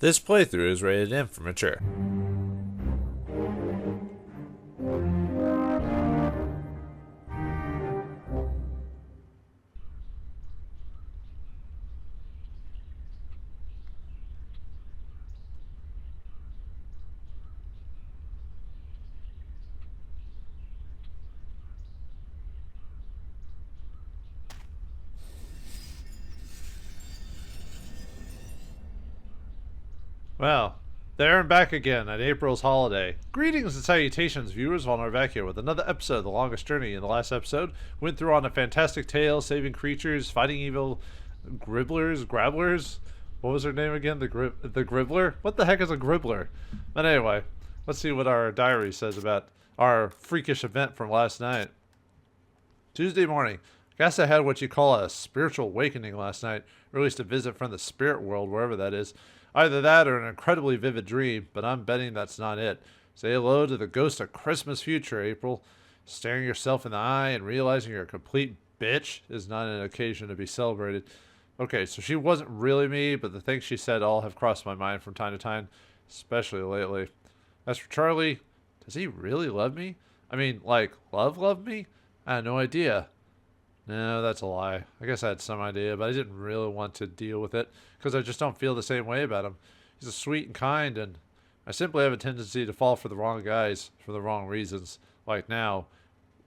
This playthrough is rated M for mature. Well, there and back again at April's holiday. Greetings and salutations, viewers. Vauldemare back here with another episode of The Longest Journey. In the last episode, went through on a fantastic tale, saving creatures, fighting evil grabblers. What was her name again? The Gribbler? What the heck is a Gribbler? But anyway, let's see what our diary says about our freakish event from last night. Tuesday morning. Guess I had what you call a spiritual awakening last night, or at least a visit from the spirit world, wherever that is. Either that or an incredibly vivid dream, but I'm betting that's not it. Say hello to the ghost of Christmas future, April. Staring yourself in the eye and realizing you're a complete bitch is not an occasion to be celebrated. Okay, so she wasn't really me, but the things she said all have crossed my mind from time to time, especially lately. As for Charlie, does he really love me? I mean, like, love me? I had no idea. No, that's a lie. I guess I had some idea, but I didn't really want to deal with it because I just don't feel the same way about him. He's sweet and kind, and I simply have a tendency to fall for the wrong guys for the wrong reasons. Like now,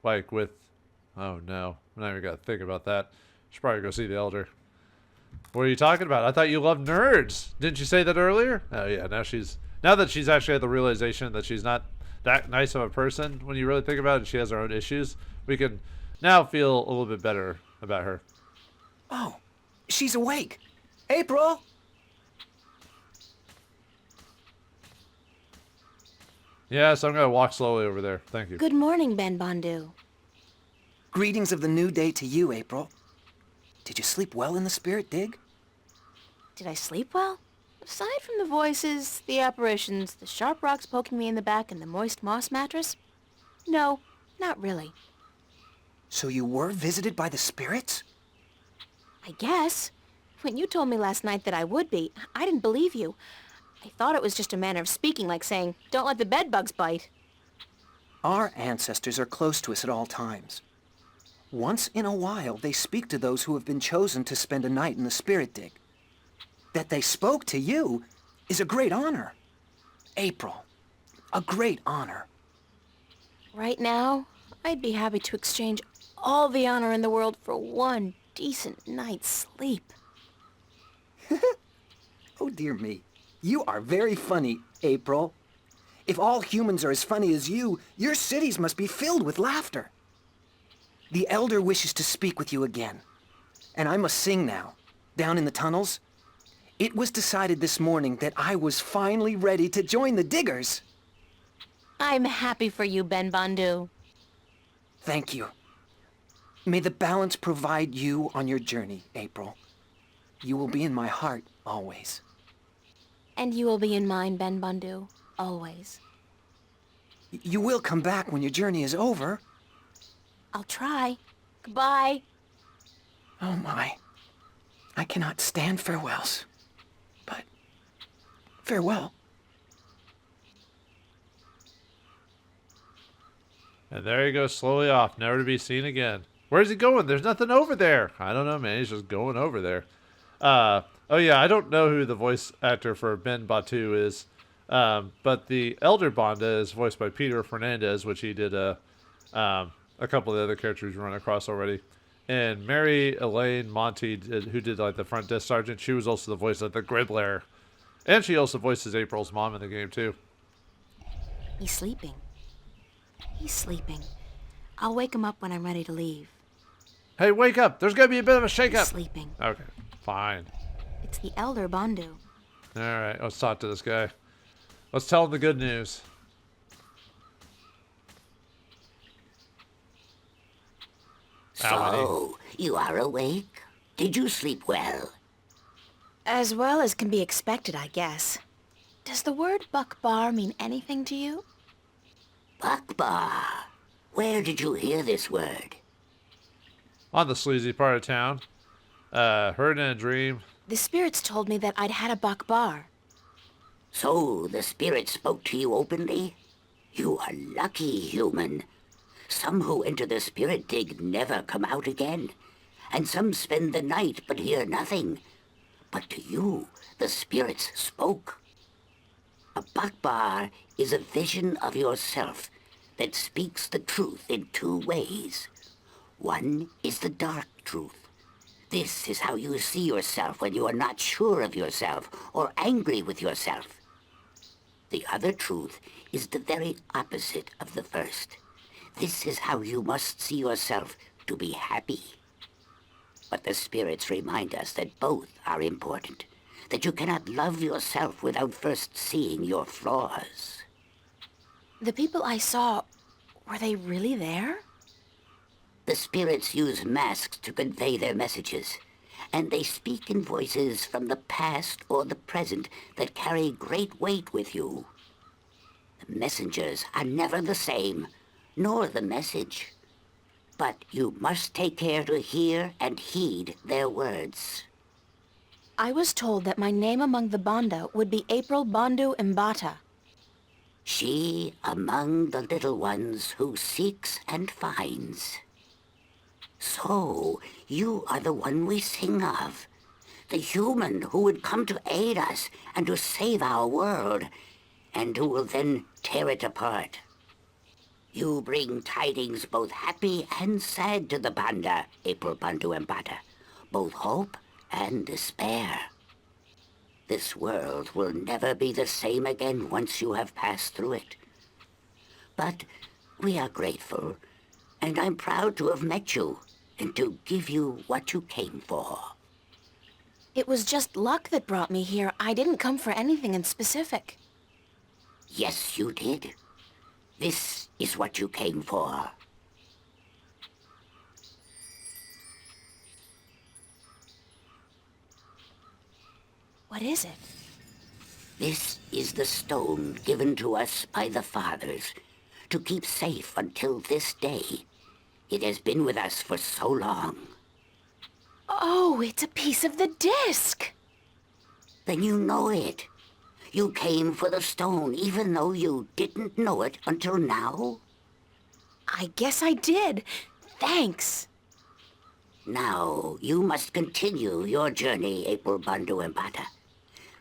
like with... Oh no, I'm not even going to think about that. Should probably go see the elder. What are you talking about? I thought you loved nerds. Didn't you say that earlier? Oh yeah, now that she's actually had the realization that she's not that nice of a person, when you really think about it, she has her own issues, we can now feel a little bit better about her. Oh, she's awake. April! Yes, I'm going to walk slowly over there. Thank you. Good morning, Ben Bondu. Greetings of the new day to you, April. Did you sleep well in the spirit dig? Did I sleep well? Aside from the voices, the apparitions, the sharp rocks poking me in the back, and the moist moss mattress? No, not really. So you were visited by the spirits? I guess. When you told me last night that I would be, I didn't believe you. I thought it was just a manner of speaking, like saying, don't let the bedbugs bite. Our ancestors are close to us at all times. Once in a while, they speak to those who have been chosen to spend a night in the spirit dig. That they spoke to you is a great honor. April, a great honor. Right now, I'd be happy to exchange all the honor in the world for one decent night's sleep. Oh dear me, you are very funny, April. If all humans are as funny as you, your cities must be filled with laughter. The elder wishes to speak with you again. And I must sing now. Down in the tunnels, it was decided this morning that I was finally ready to join the diggers. I'm happy for you, Ben Bondu. Thank you. May the balance provide you on your journey, April. You will be in my heart always. And you will be in mine, Ben Bondu, always. You will come back when your journey is over. I'll try. Goodbye. Oh my. I cannot stand farewells. But farewell. And there he goes slowly off, never to be seen again. Where's he going? There's nothing over there. I don't know, man. He's just going over there. Oh yeah, I don't know who the voice actor for Ben Batu is. But the Elder Bonda is voiced by Peter Fernandez, which he did a couple of the other characters we run across already. And Mary Elaine Monty, who did like the front desk sergeant, she was also the voice of the Gribbler. And she also voices April's mom in the game too. He's sleeping. He's sleeping. I'll wake him up when I'm ready to leave. Hey, wake up! There's gonna be a bit of a shake-up! He's sleeping. Okay, fine. It's the Elder Bondu. Alright, let's talk to this guy. Let's tell him the good news. So, you are awake? Did you sleep well? As well as can be expected, I guess. Does the word Bokmål mean anything to you? Bokmål. Where did you hear this word? On the sleazy part of town. Heard in a dream. The spirits told me that I'd had a Bokmål. So the spirit spoke to you openly? You are lucky, human. Some who enter the spirit dig never come out again, and some spend the night but hear nothing. But to you, the spirits spoke. A Bokmål is a vision of yourself that speaks the truth in two ways. One is the dark truth. This is how you see yourself when you are not sure of yourself or angry with yourself. The other truth is the very opposite of the first. This is how you must see yourself to be happy. But the spirits remind us that both are important, that you cannot love yourself without first seeing your flaws. The people I saw, were they really there? The spirits use masks to convey their messages, and they speak in voices from the past or the present that carry great weight with you. The messengers are never the same, nor the message. But you must take care to hear and heed their words. I was told that my name among the Banda would be April Bandu Mbata. She among the little ones who seeks and finds. So, you are the one we sing of. The human who would come to aid us and to save our world, and who will then tear it apart. You bring tidings both happy and sad to the Banda, April Bandu Mbata, both hope and despair. This world will never be the same again once you have passed through it. But we are grateful, and I'm proud to have met you and to give you what you came for. It was just luck that brought me here. I didn't come for anything in specific. Yes, you did. This is what you came for. What is it? This is the stone given to us by the fathers to keep safe until this day. It has been with us for so long. Oh, it's a piece of the disc! Then you know it. You came for the stone even though you didn't know it until now? I guess I did. Thanks. Now, you must continue your journey, April Bandu Mbata.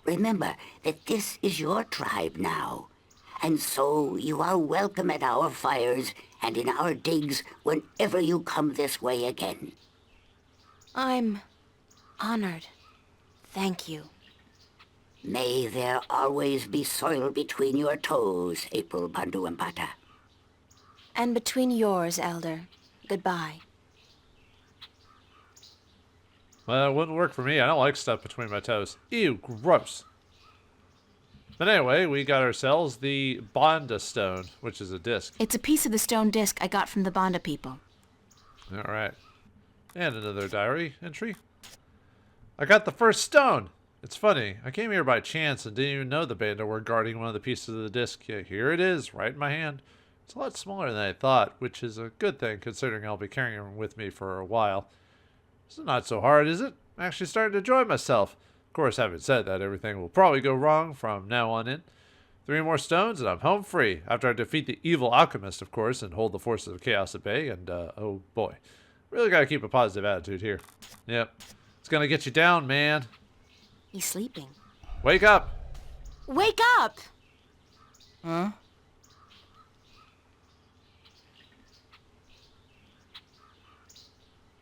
Remember that this is your tribe now, and so you are welcome at our fires and in our digs whenever you come this way again. I'm honored. Thank you. May there always be soil between your toes, April Bandu Mbata. And between yours, Elder. Goodbye. Well, it wouldn't work for me. I don't like stuff between my toes. Ew, gross. But anyway, we got ourselves the Banda Stone, which is a disc. It's a piece of the stone disc I got from the Banda people. Alright. And another diary entry. I got the first stone! It's funny, I came here by chance and didn't even know the Banda were guarding one of the pieces of the disc. Yet here it is, right in my hand. It's a lot smaller than I thought, which is a good thing considering I'll be carrying it with me for a while. This is not so hard, is it? I'm actually starting to enjoy myself. Of course, having said that, everything will probably go wrong from now on in. 3 more stones and I'm home free. After I defeat the evil alchemist, of course, and hold the forces of chaos at bay. And, oh boy. Really gotta keep a positive attitude here. Yep. It's gonna get you down, man. He's sleeping. Wake up! Wake up! Huh?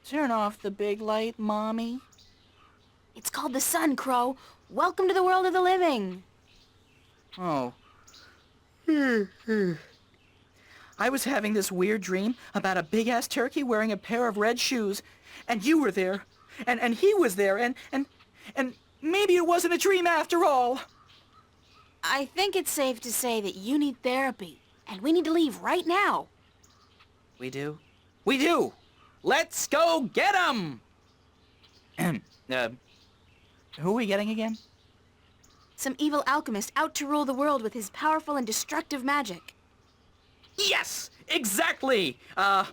Turn off the big light, Mommy. It's called the sun, Crow. Welcome to the world of the living. Oh. I was having this weird dream about a big-ass turkey wearing a pair of red shoes, and you were there, and he was there, and maybe it wasn't a dream after all. I think it's safe to say that you need therapy, and we need to leave right now. We do? We do! Let's go get 'em! Who are we getting again? Some evil alchemist out to rule the world with his powerful and destructive magic. Yes! Exactly! I'll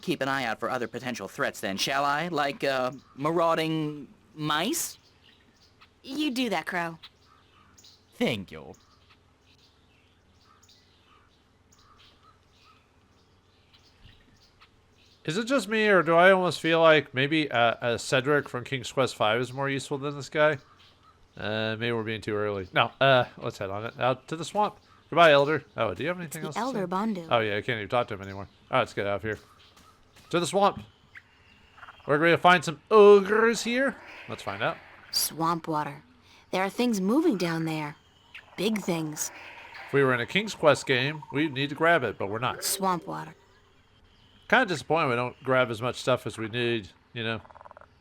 keep an eye out for other potential threats then, shall I? Like, marauding mice? You do that, Crow. Thank you. Is it just me, or do I almost feel like maybe Cedric from King's Quest V is more useful than this guy? Maybe we're being too early. No, let's head on it. Out to the swamp. Goodbye, Elder. Oh, do you have anything else The to Elder say? Bondu. Oh, yeah, I can't even talk to him anymore. All right, let's get out of here. To the swamp. We're going to find some ogres here. Let's find out. Swamp water. There are things moving down there. Big things. If we were in a King's Quest game, we'd need to grab it, but we're not. Swamp water. Kind of disappointed we don't grab as much stuff as we need, you know.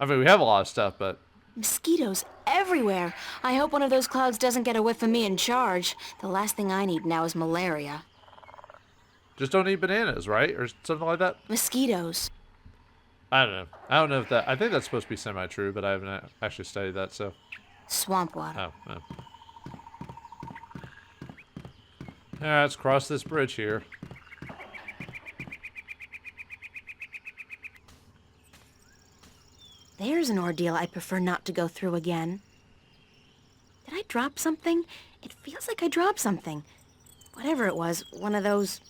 I mean, we have a lot of stuff, but... Mosquitoes everywhere. I hope one of those clouds doesn't get a whiff of me in charge. The last thing I need now is malaria. Just don't eat bananas, right? Or something like that? Mosquitoes. I don't know. I don't know if that... I think that's supposed to be semi-true, but I haven't actually studied that, so... Swamp water. Oh. Alright, let's cross this bridge here. There's an ordeal I'd prefer not to go through again. Did I drop something? It feels like I dropped something. Whatever it was, one of those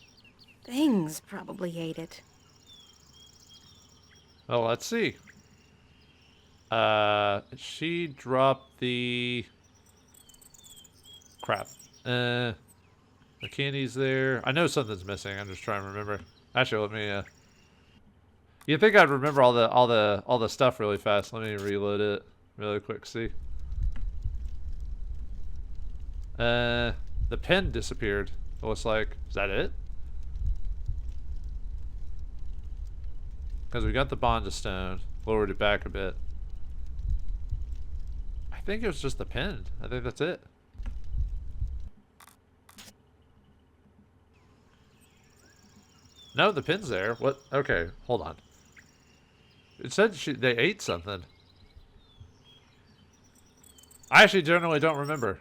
things probably ate it. Oh, let's see. She dropped the... Crap. The candy's there. I know something's missing. I'm just trying to remember. Actually, let me, you'd think I'd remember all the stuff really fast. Let me reload it really quick. See. The pen disappeared. It looks like. Is that it? Because we got the bond of stone. Lowered it back a bit. I think it was just the pen. I think that's it. No, the pin's there. What? Okay, hold on. It said they ate something. I actually generally don't remember.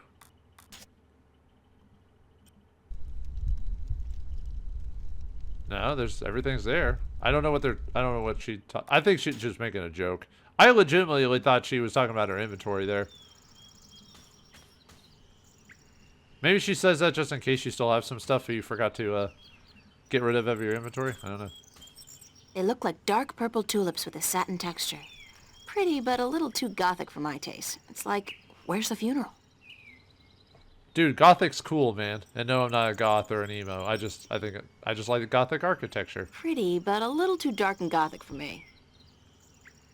No, everything's there. I don't know what she I think she's just making a joke. I legitimately thought she was talking about her inventory there. Maybe she says that just in case you still have some stuff that you forgot to get rid of your inventory. I don't know. They look like dark purple tulips with a satin texture. Pretty, but a little too gothic for my taste. It's like, where's the funeral? Dude, Gothic's cool, man. And no, I'm not a goth or an emo. I just like the Gothic architecture. Pretty, but a little too dark and gothic for me.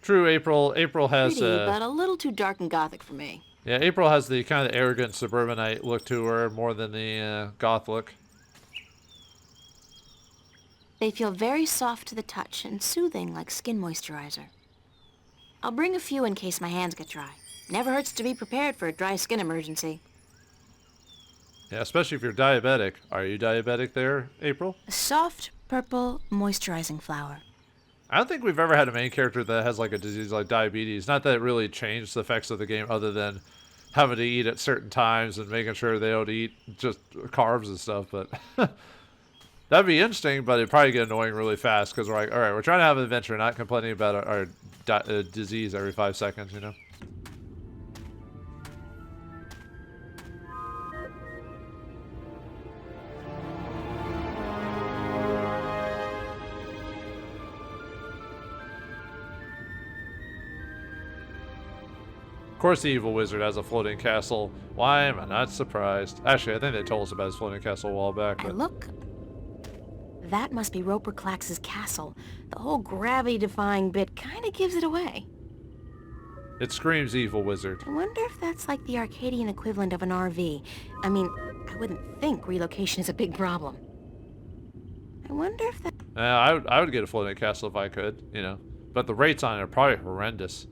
True, April has Pretty, but a little too dark and gothic for me. Yeah, April has the kind of arrogant suburbanite look to her more than the goth look. They feel very soft to the touch and soothing like skin moisturizer. I'll bring a few in case my hands get dry. Never hurts to be prepared for a dry skin emergency. Yeah, especially if you're diabetic. Are you diabetic there, April? A soft, purple, moisturizing flower. I don't think we've ever had a main character that has like a disease like diabetes. Not that it really changed the effects of the game other than having to eat at certain times and making sure they don't eat just carbs and stuff, but that'd be interesting, but it'd probably get annoying really fast because we're like, all right, we're trying to have an adventure, not complaining about our disease every 5 seconds, you know? Of course the evil wizard has a floating castle. Why am I not surprised? Actually, I think they told us about his floating castle a while back. But... And look, that must be Roper Clax's castle. The whole gravity-defying bit kind of gives it away. It screams evil wizard. I wonder if that's like the Arcadian equivalent of an RV. I mean, I wouldn't think relocation is a big problem. I wonder if that... I would get a floating castle if I could, you know. But the rates on it are probably horrendous.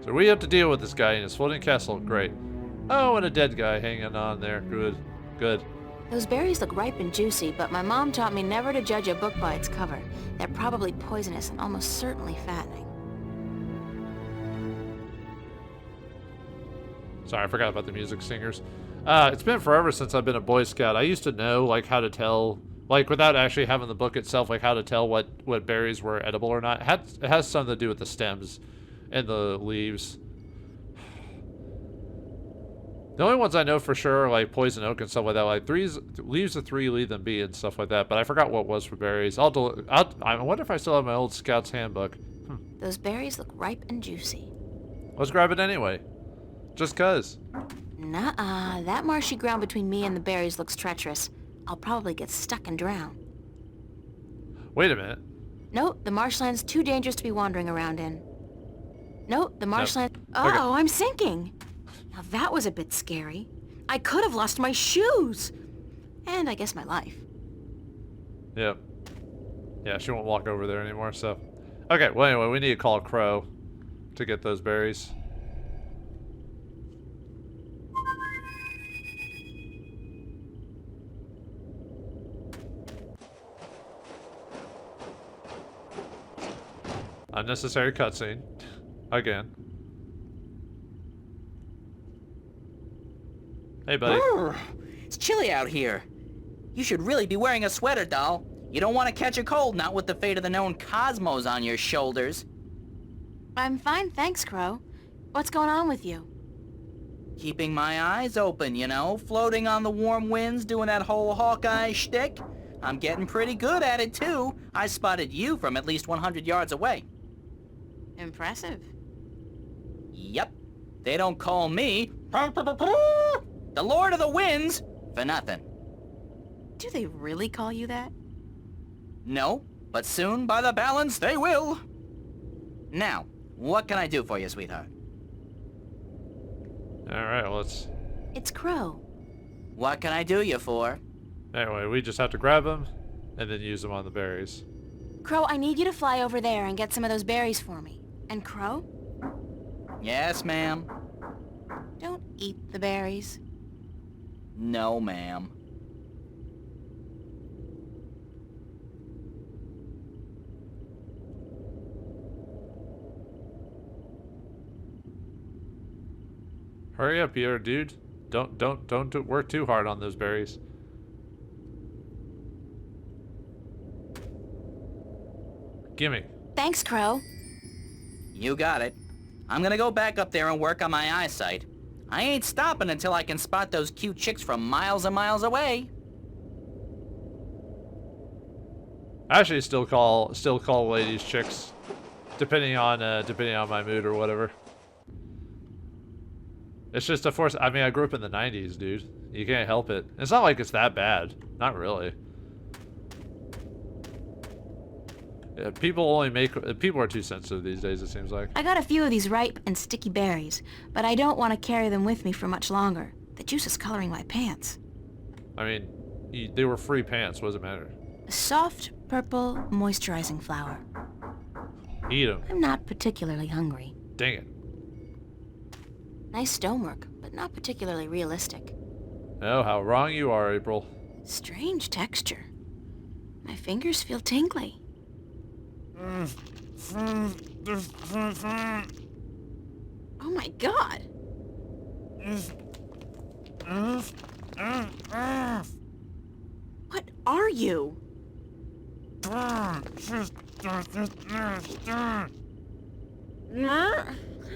So we have to deal with this guy in his floating castle. Great. Oh, and a dead guy hanging on there. Good. Good. Those berries look ripe and juicy, but my mom taught me never to judge a book by its cover. They're probably poisonous and almost certainly fattening. Sorry, I forgot about the music singers. It's been forever since I've been a Boy Scout. I used to know, like, how to tell, like, without actually having the book itself, like, how to tell what berries were edible or not. It has something to do with the stems and the leaves. The only ones I know for sure are like poison oak and stuff like that. Like leaves of 3 leave them be and stuff like that. But I forgot what was for berries. I wonder if I still have my old Scout's Handbook. Those berries look ripe and juicy. Let's grab it anyway. Just cuz. Nuh-uh. That marshy ground between me and the berries looks treacherous. I'll probably get stuck and drown. Wait a minute. No, the marshland's too dangerous to be wandering around in. No, the marshland... Nope. Oh, Okay. I'm sinking. Now that was a bit scary. I could have lost my shoes. And I guess my life. Yep. Yeah, she won't walk over there anymore, so... Okay, well anyway, we need to call Crow to get those berries. Unnecessary cutscene. Again. Hey, buddy. Brr, it's chilly out here. You should really be wearing a sweater, doll. You don't want to catch a cold, not with the fate of the known cosmos on your shoulders. I'm fine, thanks, Crow. What's going on with you? Keeping my eyes open, you know, floating on the warm winds, doing that whole Hawkeye shtick. I'm getting pretty good at it, too. I spotted you from at least 100 yards away. Impressive. Yep. They don't call me the Lord of the Winds for nothing. Do they really call you that? No, but soon, by the balance, they will. Now, what can I do for you, sweetheart? Alright, well, let's... It's Crow. What can I do you for? Anyway, we just have to grab them and then use them on the berries. Crow, I need you to fly over there and get some of those berries for me. And Crow, Yes, ma'am. don't eat the berries. No, ma'am. Hurry up here, dude. Don't work too hard on those berries. Gimme. Thanks, Crow. You got it. I'm gonna go back up there and work on my eyesight. I ain't stopping until I can spot those cute chicks from miles and miles away. Actually, still call ladies chicks, depending on my mood or whatever. It's just a force. I mean, I grew up in the '90s, dude. You can't help it. It's not like it's that bad. Not really. Yeah, people are too sensitive these days, it seems like. I got a few of these ripe and sticky berries, but I don't want to carry them with me for much longer. The juice is coloring my pants. I mean, they were free pants. What does it matter? A soft, purple, moisturizing flower. Eat them. I'm not particularly hungry. Dang it. Nice stonework, but not particularly realistic. Oh, how wrong you are, April. Strange texture. My fingers feel tingly. Oh my god! What are you? I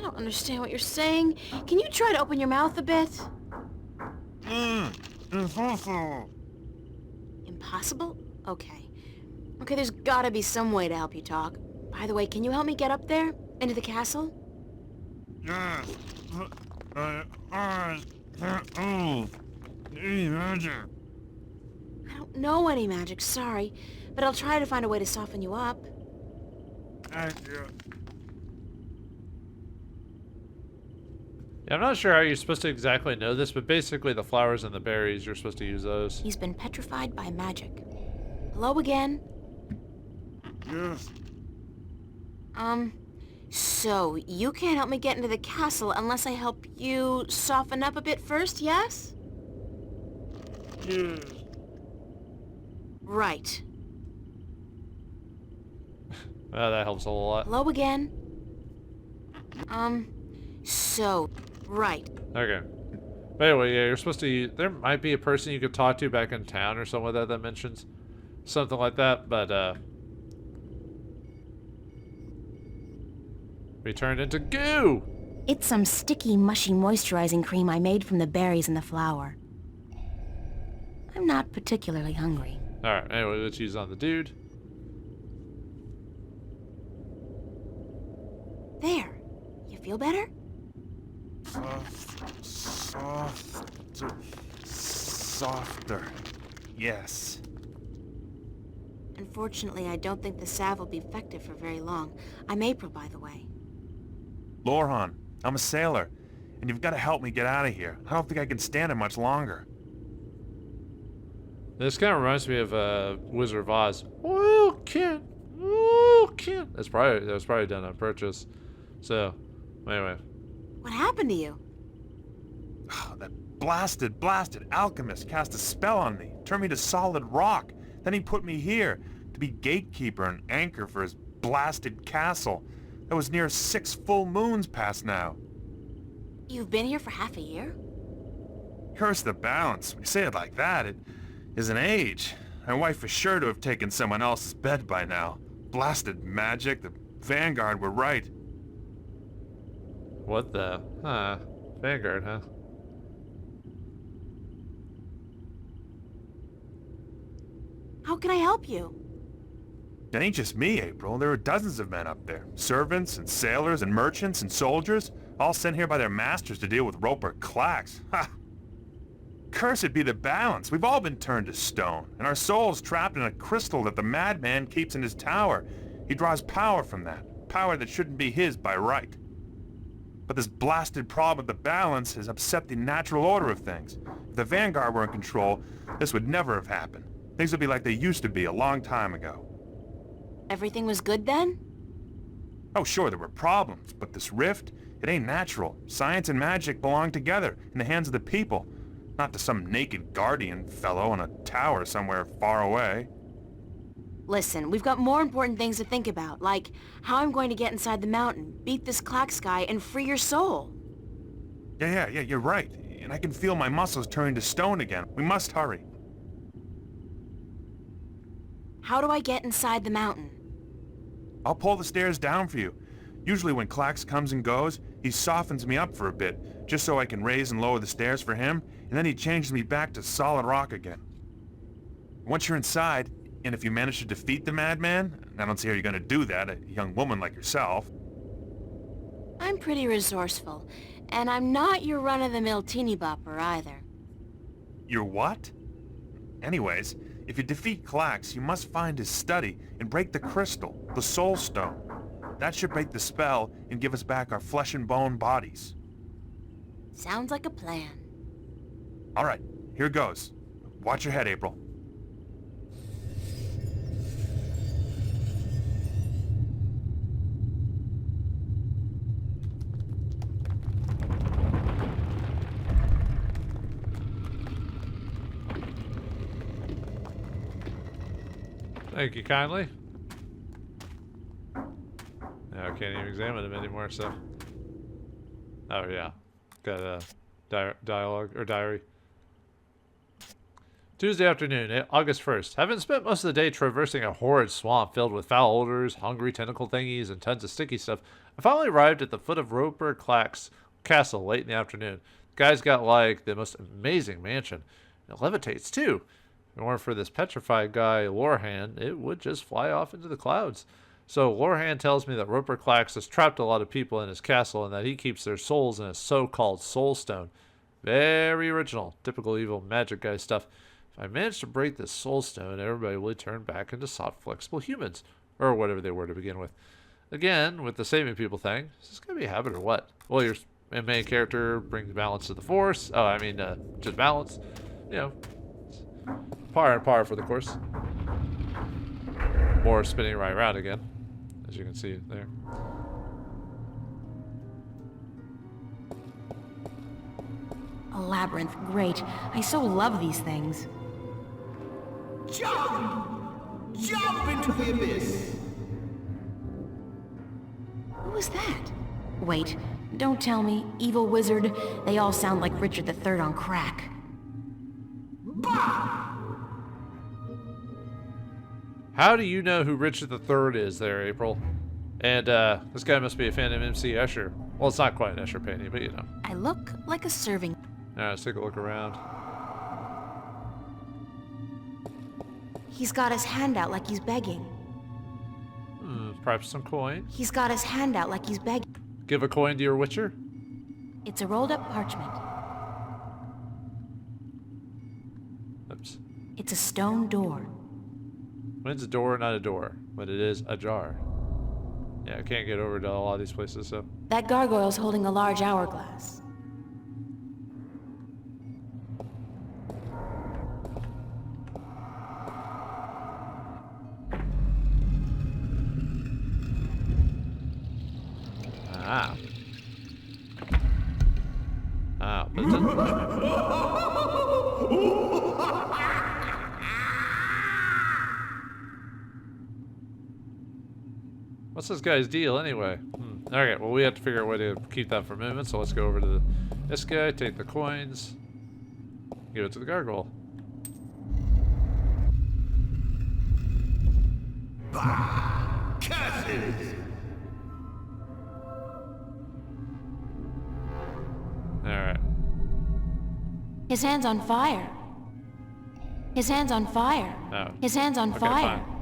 don't understand what you're saying. Can you try to open your mouth a bit? Impossible? Okay. Okay, there's gotta be some way to help you talk. By the way, can you help me get up there? Into the castle? I don't know any magic, sorry. But I'll try to find a way to soften you up. Yeah, I'm not sure how you're supposed to exactly know this, but basically the flowers and the berries, you're supposed to use those. He's been petrified by magic. Hello again? So you can't help me get into the castle unless I help you soften up a bit first, yes? Right. Well, that helps a whole lot. Hello again? Right. Okay. But anyway, yeah, you're supposed to... There might be a person you could talk to back in town or something like that that mentions something like that, but, we turned into goo! It's some sticky, mushy moisturizing cream I made from the berries in the flower. I'm not particularly hungry. Alright, anyway, let's use on the dude. There. You feel better? Softer. Yes. Unfortunately, I don't think the salve will be effective for very long. I'm April, by the way. Lorhan, I'm a sailor, and you've got to help me get out of here. I don't think I can stand it much longer. This kind of reminds me of Wizard of Oz. Kid. That was probably done on purchase. So, anyway. What happened to you? Oh, that blasted alchemist cast a spell on me, turned me to solid rock. Then he put me here to be gatekeeper and anchor for his blasted castle. That was near 6 full moons past now. You've been here for half a year? Curse the balance. When you say it like that, it is an age. My wife is sure to have taken someone else's bed by now. Blasted magic. The Vanguard were right. What the? Vanguard, huh? How can I help you? It ain't just me, April. There are dozens of men up there. Servants and sailors and merchants and soldiers, all sent here by their masters to deal with Roper Clacks. Ha! Cursed be the balance. We've all been turned to stone, and our souls trapped in a crystal that the madman keeps in his tower. He draws power from that, power that shouldn't be his by right. But this blasted problem with the balance has upset the natural order of things. If the Vanguard were in control, this would never have happened. Things would be like they used to be a long time ago. Everything was good then? Oh, sure, there were problems, but this rift, it ain't natural. Science and magic belong together, in the hands of the people, not to some naked guardian fellow in a tower somewhere far away. Listen, we've got more important things to think about, like how I'm going to get inside the mountain, beat this Clax guy, and free your soul. Yeah, you're right. And I can feel my muscles turning to stone again. We must hurry. How do I get inside the mountain? I'll pull the stairs down for you. Usually when Clax comes and goes, he softens me up for a bit, just so I can raise and lower the stairs for him, and then he changes me back to solid rock again. Once you're inside, and if you manage to defeat the madman, and I don't see how you're gonna do that, a young woman like yourself. I'm pretty resourceful, and I'm not your run-of-the-mill teeny bopper either. You're what? Anyways, if you defeat Clax, you must find his study and break the crystal, the soul stone. That should break the spell and give us back our flesh and bone bodies. Sounds like a plan. All right, here goes. Watch your head, April. Thank you kindly. Now I can't even examine him anymore, so... Oh, yeah. Got a dialogue, or diary. Tuesday afternoon, August 1st. Haven't spent most of the day traversing a horrid swamp filled with foul odors, hungry tentacle thingies, and tons of sticky stuff. I finally arrived at the foot of Roper Clack's castle late in the afternoon. The guy's got, like, the most amazing mansion. It levitates, too. If it weren't for this petrified guy, Lorhan, it would just fly off into the clouds. So Lorhan tells me that Roper Clax has trapped a lot of people in his castle and that he keeps their souls in a so-called soul stone. Very original. Typical evil magic guy stuff. If I manage to break this soul stone, everybody will turn back into soft, flexible humans. Or whatever they were to begin with. Again, with the saving people thing, is this going to be a habit or what? Well, your main character brings balance to the force. Oh, I mean, just balance. You know, par and par for the course. More spinning right around again, as you can see there. A labyrinth, great. I so love these things. Jump! Jump into the abyss! Who was that? Wait, don't tell me. Evil wizard. They all sound like Richard III on crack. Bah! How do you know who Richard III is there, April? And, this guy must be a fan of MC Escher. Well, it's not quite an Escher painting, but you know. I look like a serving. Alright, let's take a look around. He's got his hand out like he's begging. Perhaps some coin. He's got his hand out like he's begging. Give a coin to your witcher. It's a rolled up parchment. Oops. It's a stone door. It's a door, not a door, but it is ajar. Yeah, I can't get over to a lot of these places, so. That gargoyle's holding a large hourglass. Ah. Ah, but it What's this guy's deal anyway? Okay, well we have to figure out a way to keep that from moving, so let's go over to this guy, take the coins, give it to the gargoyle. Bah! Curses! Alright. His hand's on fire. His hand's on fire. Oh. His hand's on Okay, fire. fine.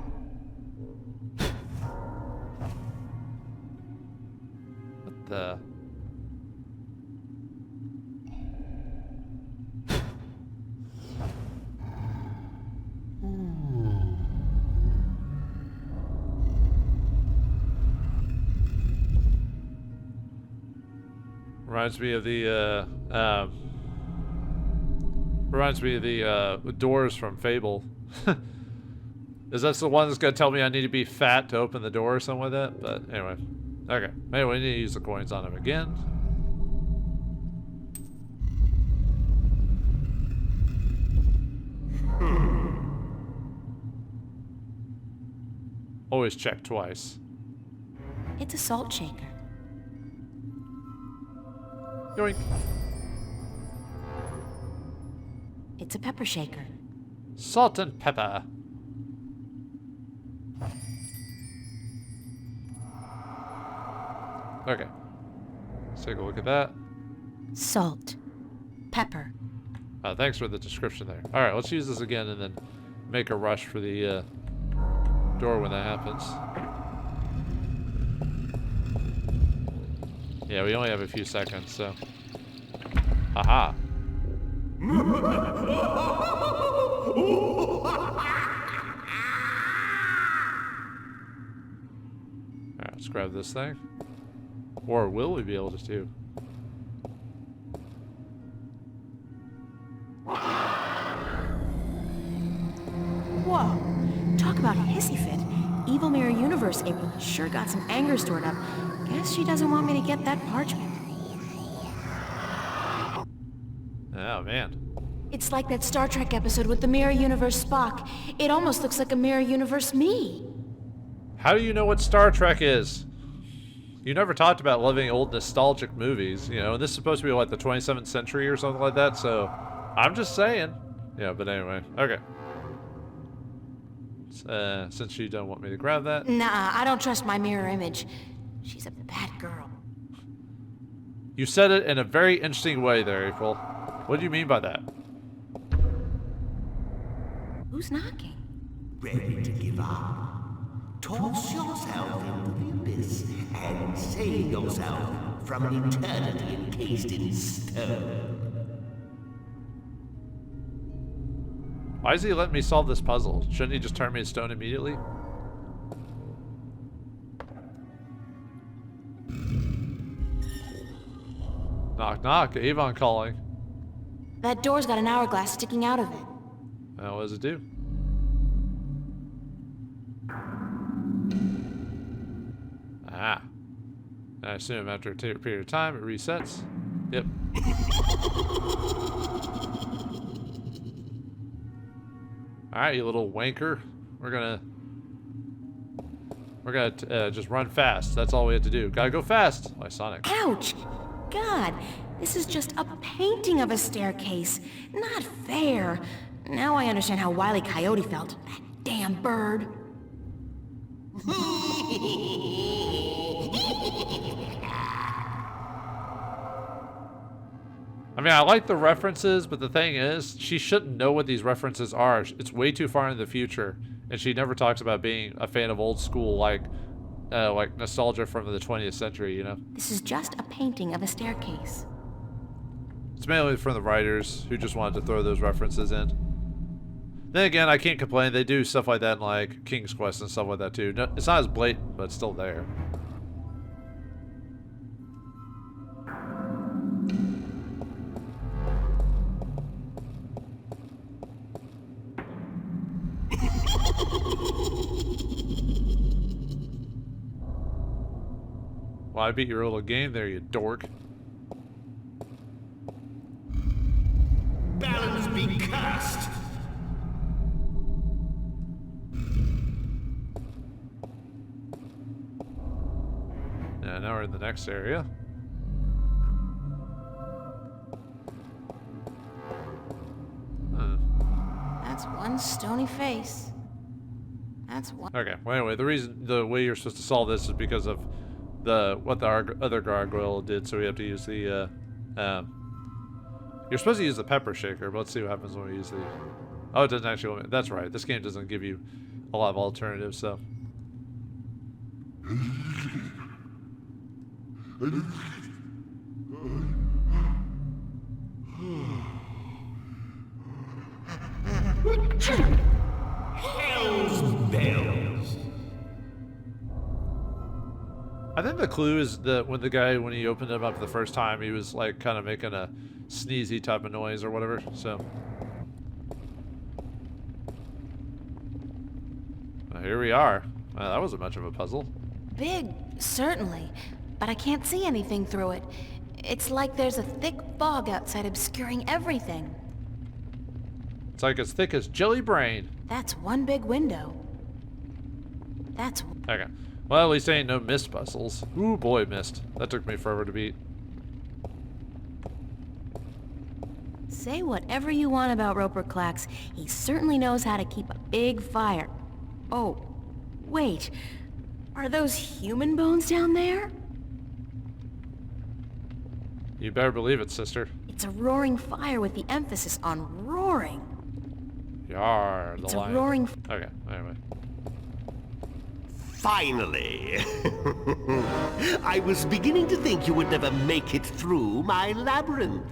What the? Reminds me of the doors from Fable. Is that the one that's gonna tell me I need to be fat to open the door or something like that? But anyway. Okay. Maybe we need to use the coins on him again. Always check twice. It's a salt shaker. Yoink. It's a pepper shaker. Salt and pepper. Okay. Let's take a look at that. Salt. Pepper. Thanks for the description there. Alright, let's use this again and then make a rush for the door when that happens. Yeah, we only have a few seconds, so. Haha. Alright, let's grab this thing. Or will we be able to do? Whoa. Talk about a hissy fit. Evil Mirror Universe April sure got some anger stored up. Guess she doesn't want me to get that parchment. Oh, man. It's like that Star Trek episode with the Mirror Universe Spock. It almost looks like a Mirror Universe me. How do you know what Star Trek is? You never talked about loving old nostalgic movies, you know, and this is supposed to be, what, the 27th century or something like that, so I'm just saying. Yeah, but anyway, okay. Since you don't want me to grab that. Nah, I don't trust my mirror image. She's a bad girl. You said it in a very interesting way there, April. What do you mean by that? Who's knocking? Ready to give up? Toss yourself into the abyss and save yourself from an eternity encased in stone. Why is he letting me solve this puzzle? Shouldn't he just turn me to stone immediately? Knock, knock. Avon calling. That door's got an hourglass sticking out of it. What does it do? Ah. I assume after a period of time, it resets. Yep. Alright, you little wanker. We're gonna just run fast. That's all we have to do. Gotta go fast. Like Sonic. Ouch! God, this is just a painting of a staircase. Not fair. Now I understand how Wile E. Coyote felt. That damn bird. I mean, I like the references, but the thing is, she shouldn't know what these references are. It's way too far in the future, and she never talks about being a fan of old school, like nostalgia from the 20th century, you know? This is just a painting of a staircase. It's mainly from the writers who just wanted to throw those references in. Then again, I can't complain. They do stuff like that in, like, King's Quest and stuff like that, too. No, it's not as blatant, but it's still there. Well, I beat your little game there, you dork. Balance be cast. Yeah, now we're in the next area. That's one stony face. That's one. Okay, well anyway, the way you're supposed to solve this is because of what the other gargoyle did, so we have to use the, you're supposed to use the pepper shaker, but let's see what happens when we use the, oh, it doesn't actually, that's right, this game doesn't give you a lot of alternatives, so. Hell's bells. I think the clue is that when he opened him up the first time, he was like kind of making a sneezy type of noise or whatever, so. Well, here we are. That wasn't much of a puzzle. Big, certainly, but I can't see anything through it. It's like there's a thick fog outside obscuring everything. It's like as thick as jelly brain. That's one big window. That's... Okay. Well, at least there ain't no mist puzzles. Ooh, boy, mist. That took me forever to beat. Say whatever you want about Roper Clax, he certainly knows how to keep a big fire. Oh, wait. Are those human bones down there? You better believe it, sister. It's a roaring fire with the emphasis on roaring. Yar, the It's lion. a roaring... Okay, anyway. Finally. I was beginning to think you would never make it through my labyrinth.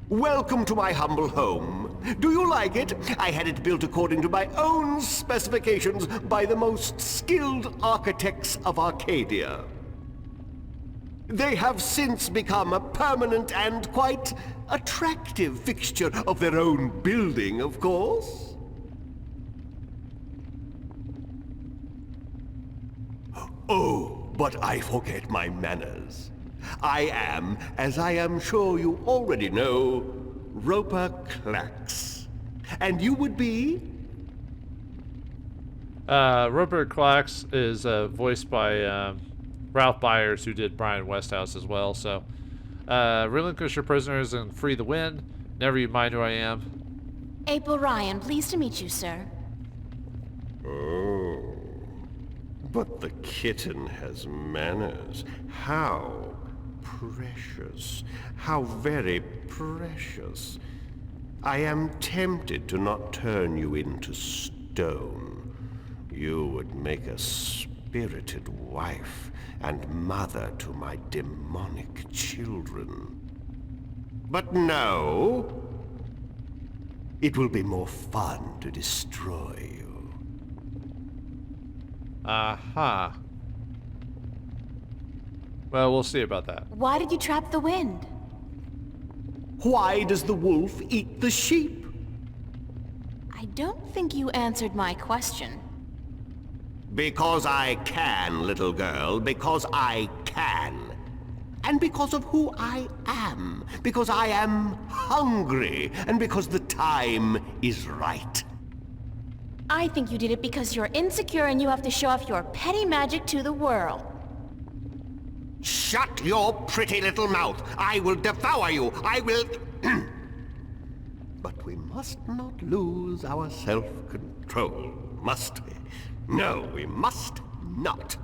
Welcome to my humble home. Do you like it? I had it built according to my own specifications by the most skilled architects of Arcadia. They have since become a permanent and quite attractive fixture of their own building, of course. Oh, but I forget my manners. I am, as I am sure you already know, Roper Clax. And you would be? Roper Clax is voiced by Ralph Byers, who did Brian Westhouse as well, so. Relinquish your prisoners and free the wind. Never you mind who I am. April Ryan, pleased to meet you, sir. Oh. But the kitten has manners. How precious. How very precious. I am tempted to not turn you into stone. You would make a spirited wife and mother to my demonic children. But no. It will be more fun to destroy you. Uh-huh. Well, we'll see about that. Why did you trap the wind? Why does the wolf eat the sheep? I don't think you answered my question. Because I can, little girl. Because I can. And because of who I am. Because I am hungry. And because the time is right. I think you did it because you're insecure and you have to show off your petty magic to the world. Shut your pretty little mouth. I will devour you. I will... But we must not lose our self-control, must we? No, we must not.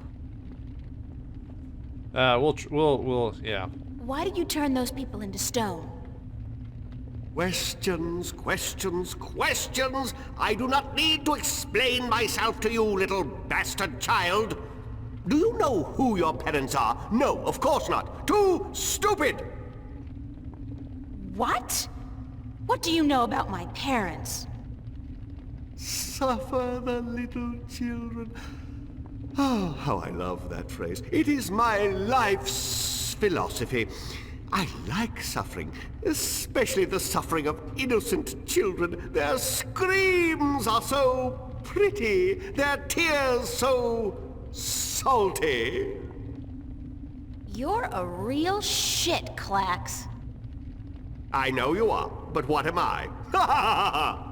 Yeah. Why did you turn those people into stone? Questions, questions, questions! I do not need to explain myself to you, little bastard child. Do you know who your parents are? No, of course not. Too stupid! What? What do you know about my parents? Suffer the little children. Oh, how I love that phrase. It is my life's philosophy. I like suffering, especially the suffering of innocent children. Their screams are so pretty, their tears so salty. You're a real shit, Clax. I know you are, but what am I? Ha ha ha ha!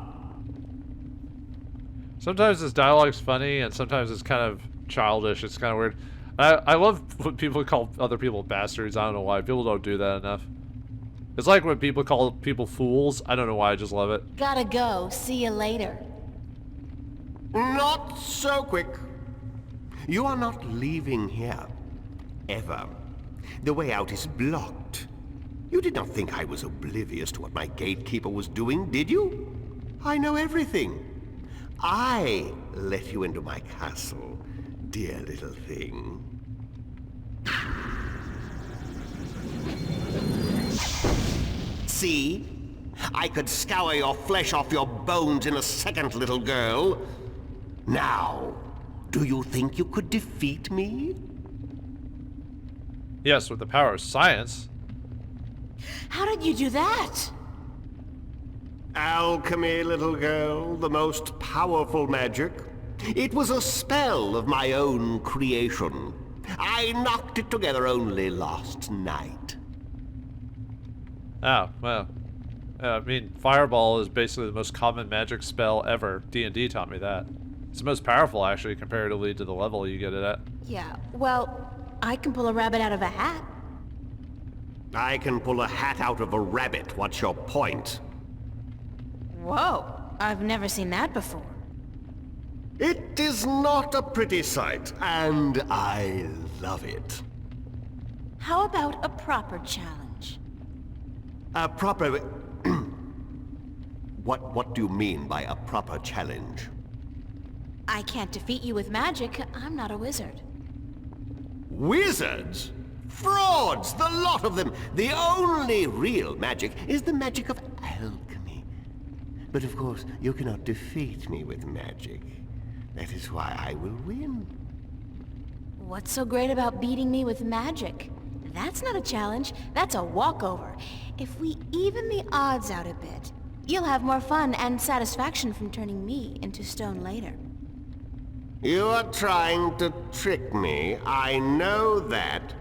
Sometimes this dialogue's funny, and sometimes it's kind of childish. It's kind of weird. I love when people call other people bastards. I don't know why. People don't do that enough. It's like when people call people fools. I don't know why. I just love it. Gotta go. See you later. Not so quick. You are not leaving here. Ever. The way out is blocked. You did not think I was oblivious to what my gatekeeper was doing, did you? I know everything. I let you into my castle, dear little thing. See? I could scour your flesh off your bones in a second, little girl. Now, do you think you could defeat me? Yes, with the power of science. How did you do that? Alchemy, little girl, the most powerful magic. It was a spell of my own creation. I knocked it together only last night. Oh, well. I mean, Fireball is basically the most common magic spell ever. D&D taught me that. It's the most powerful, actually, comparatively to the level you get it at. Yeah, well, I can pull a rabbit out of a hat. I can pull a hat out of a rabbit. What's your point? Whoa, I've never seen that before. It is not a pretty sight, and I love it. How about a proper challenge? A proper... What do you mean by a proper challenge? I can't defeat you with magic. I'm not a wizard. Wizards? Frauds, the lot of them. The only real magic is the magic of alchemy. But of course, you cannot defeat me with magic. That is why I will win. What's so great about beating me with magic? That's not a challenge. That's a walkover. If we even the odds out a bit, you'll have more fun and satisfaction from turning me into stone later. You are trying to trick me. I know that.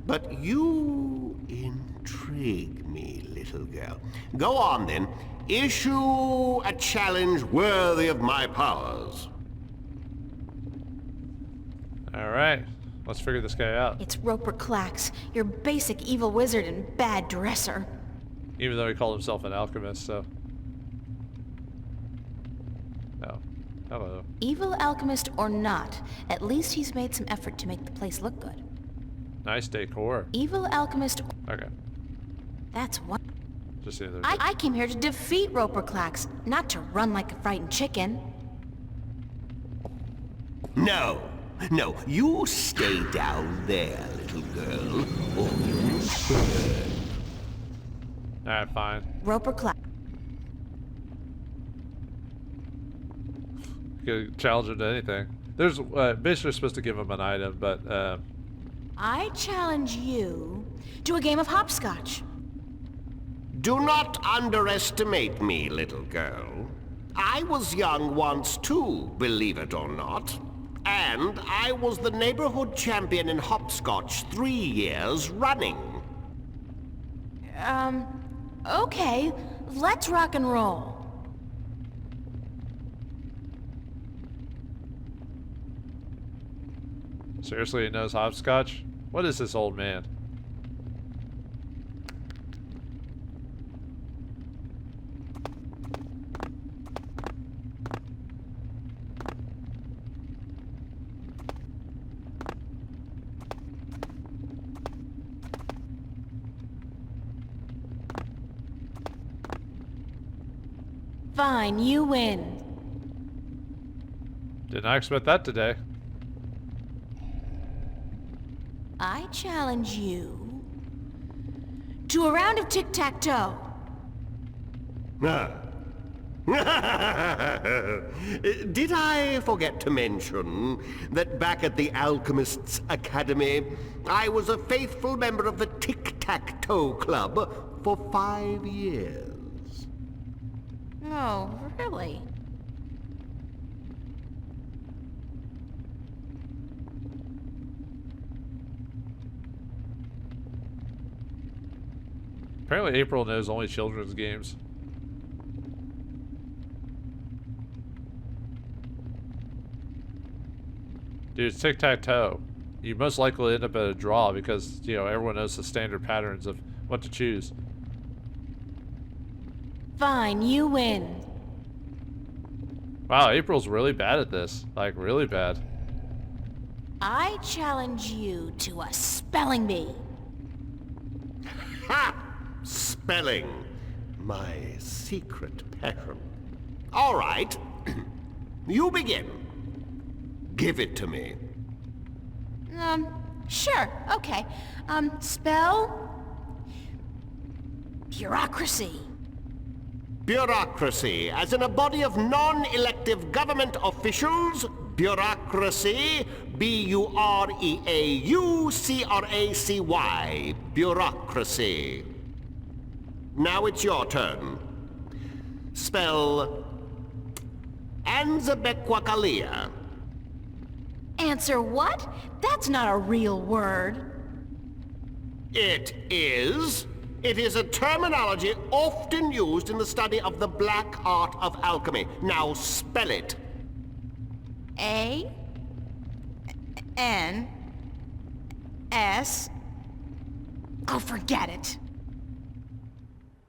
But you intrigue me, little girl. Go on, then. Issue a challenge worthy of my powers. Alright, let's figure this guy out. It's Roper Clax, your basic evil wizard and bad dresser. Even though he called himself an alchemist, so... Oh. Hello. Evil alchemist or not, at least he's made some effort to make the place look good. Nice decor. Evil alchemist... Okay. That's one... Just the other... I came here to defeat Roper Clax, not to run like a frightened chicken. No. No, you stay down there, little girl, or you will burn. Alright, fine. Roper Clax... You could challenge him to anything. There's... basically supposed to give him an item, but, I challenge you to a game of hopscotch. Do not underestimate me, little girl. I was young once too, believe it or not. And I was the neighborhood champion in hopscotch 3 years running. Okay, let's rock and roll. seriously he knows hopscotch? What is this old man? Fine, you win. Did not expect that today. I challenge you to a round of tic-tac-toe. Did I forget to mention that back at the Alchemist's Academy, I was a faithful member of the Tic-Tac-Toe Club for 5 years? Oh, really? Apparently April knows only children's games. Dude, it's tic-tac-toe. You most likely end up at a draw because, you know, everyone knows the standard patterns of what to choose. Fine, you win. Wow, April's really bad at this. Like, really bad. I challenge you to a spelling bee. Ha! Spelling. My secret passion. All right. You begin. Give it to me. Sure, okay. Spell... bureaucracy. Bureaucracy, as in a body of non-elective government officials. Bureaucracy. B-U-R-E-A-U-C-R-A-C-Y. Bureaucracy. Now it's your turn. Spell... Anzabequakalia. Answer what? That's not a real word. It is. It is a terminology often used in the study of the black art of alchemy. Now spell it. A-N-S... Oh, forget it.